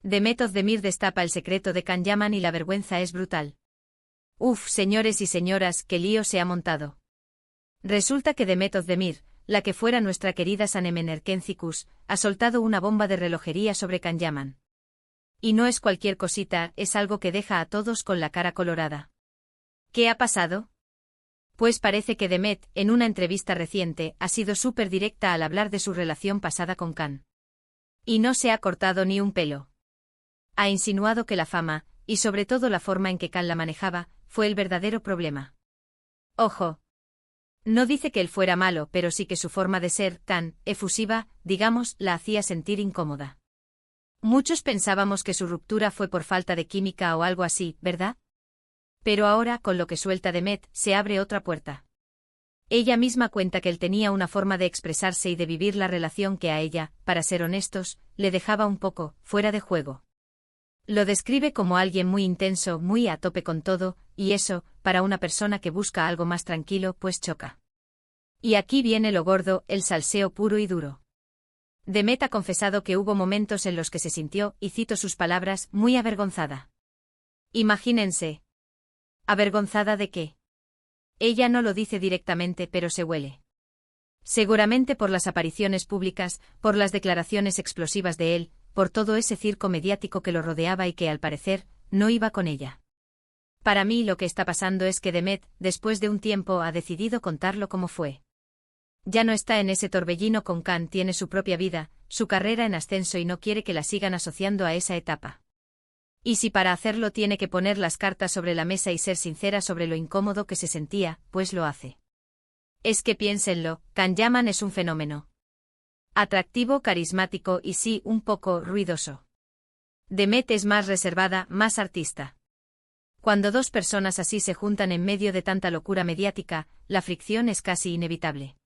Demet Özdemir destapa el secreto de Can Yaman y la vergüenza es brutal. Uf, señores y señoras, qué lío se ha montado. Resulta que Demet Özdemir, la que fuera nuestra querida Sanem Erkencikus, ha soltado una bomba de relojería sobre Can Yaman. Y no es cualquier cosita, es algo que deja a todos con la cara colorada. ¿Qué ha pasado? Pues parece que Demet, en una entrevista reciente, ha sido súper directa al hablar de su relación pasada con Can. Y no se ha cortado ni un pelo. Ha insinuado que la fama, y sobre todo la forma en que Can la manejaba, fue el verdadero problema. Ojo. No dice que él fuera malo, pero sí que su forma de ser, tan efusiva, digamos, la hacía sentir incómoda. Muchos pensábamos que su ruptura fue por falta de química o algo así, ¿verdad? Pero ahora, con lo que suelta Demet, se abre otra puerta. Ella misma cuenta que él tenía una forma de expresarse y de vivir la relación que a ella, para ser honestos, le dejaba un poco fuera de juego. Lo describe como alguien muy intenso, muy a tope con todo, y eso, para una persona que busca algo más tranquilo, pues choca. Y aquí viene lo gordo, el salseo puro y duro. Demet ha confesado que hubo momentos en los que se sintió, y cito sus palabras, muy avergonzada. Imagínense. ¿Avergonzada de qué? Ella no lo dice directamente, pero se huele. Seguramente por las apariciones públicas, por las declaraciones explosivas de él, por todo ese circo mediático que lo rodeaba y que, al parecer, no iba con ella. Para mí lo que está pasando es que Demet, después de un tiempo, ha decidido contarlo como fue. Ya no está en ese torbellino con Can, tiene su propia vida, su carrera en ascenso y no quiere que la sigan asociando a esa etapa. Y si para hacerlo tiene que poner las cartas sobre la mesa y ser sincera sobre lo incómodo que se sentía, pues lo hace. Es que piénsenlo, Can Yaman es un fenómeno. Atractivo, carismático y sí, un poco ruidoso. Demet es más reservada, más artista. Cuando dos personas así se juntan en medio de tanta locura mediática, la fricción es casi inevitable.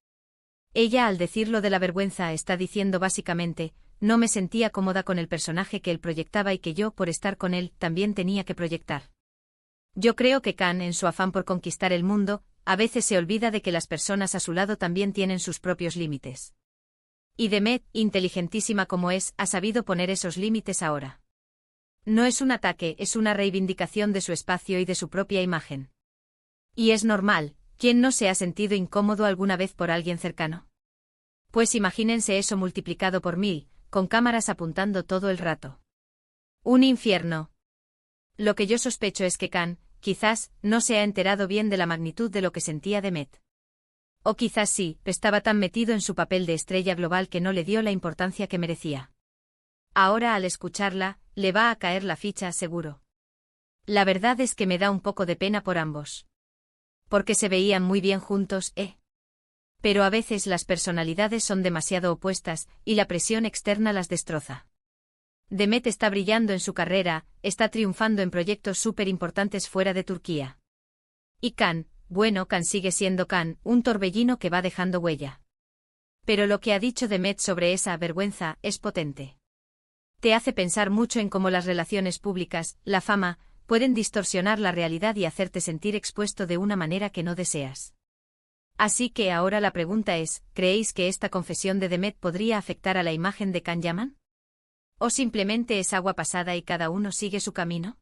Ella, al decirlo de la vergüenza, está diciendo básicamente, no me sentía cómoda con el personaje que él proyectaba y que yo, por estar con él, también tenía que proyectar. Yo creo que Can, en su afán por conquistar el mundo, a veces se olvida de que las personas a su lado también tienen sus propios límites. Y Demet, inteligentísima como es, ha sabido poner esos límites ahora. No es un ataque, es una reivindicación de su espacio y de su propia imagen. Y es normal, ¿quién no se ha sentido incómodo alguna vez por alguien cercano? Pues imagínense eso multiplicado por 1000, con cámaras apuntando todo el rato. Un infierno. Lo que yo sospecho es que Can, quizás, no se ha enterado bien de la magnitud de lo que sentía Demet. O quizás sí, estaba tan metido en su papel de estrella global que no le dio la importancia que merecía. Ahora, al escucharla, le va a caer la ficha seguro. La verdad es que me da un poco de pena por ambos. Porque se veían muy bien juntos, Pero a veces las personalidades son demasiado opuestas, y la presión externa las destroza. Demet está brillando en su carrera, está triunfando en proyectos súper importantes fuera de Turquía. Y Can, bueno, Can sigue siendo Can, un torbellino que va dejando huella. Pero lo que ha dicho Demet sobre esa vergüenza es potente. Te hace pensar mucho en cómo las relaciones públicas, la fama, pueden distorsionar la realidad y hacerte sentir expuesto de una manera que no deseas. Así que ahora la pregunta es, ¿creéis que esta confesión de Demet podría afectar a la imagen de Can Yaman? ¿O simplemente es agua pasada y cada uno sigue su camino?